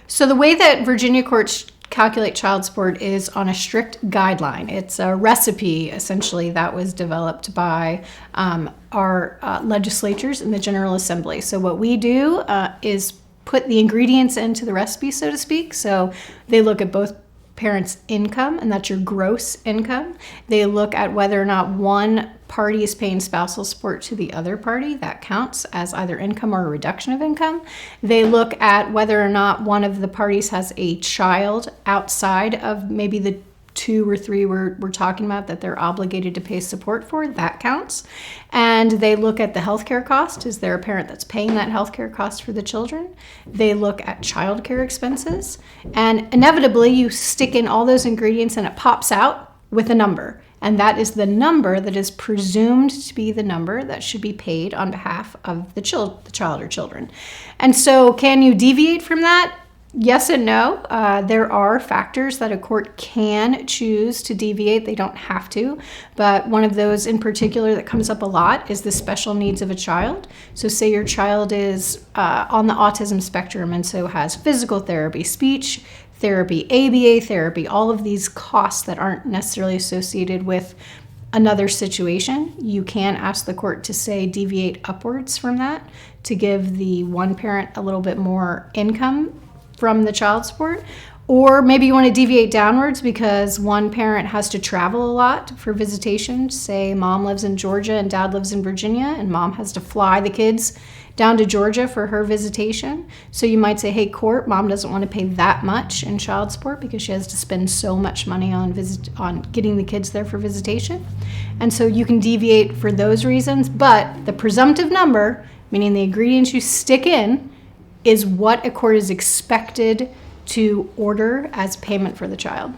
So the way that Virginia courts calculate child support is on a strict guideline. It's a recipe, essentially, that was developed by our legislatures in the General Assembly. So what we do is put the ingredients into the recipe, so to speak. So they look at both parents' income, and that's your gross income. They look at whether or not one party is paying spousal support to the other party. That counts as either income or a reduction of income. They look at whether or not one of the parties has a child outside of maybe the 2 or 3 we're talking about that they're obligated to pay support for. That counts. And they look at the healthcare cost. Is there a parent that's paying that healthcare cost for the children? They look at childcare expenses. And inevitably, you stick in all those ingredients and it pops out with a number. And that is the number that is presumed to be the number that should be paid on behalf of the child or children. And so can you deviate from that? Yes and no. There are factors that a court can choose to deviate. They don't have to. But one of those in particular that comes up a lot is the special needs of a child. So say your child is on the autism spectrum and so has physical therapy, speech therapy, ABA therapy, all of these costs that aren't necessarily associated with another situation. You can ask the court to say deviate upwards from that to give the one parent a little bit more income from the child support. Or maybe you want to deviate downwards because one parent has to travel a lot for visitation. Say mom lives in Georgia and dad lives in Virginia, and mom has to fly the kids down to Georgia for her visitation. So you might say, hey, court, mom doesn't want to pay that much in child support because she has to spend so much money on getting the kids there for visitation. And so you can deviate for those reasons, but the presumptive number, meaning the ingredients you stick in, is what a court is expected to order as payment for the child.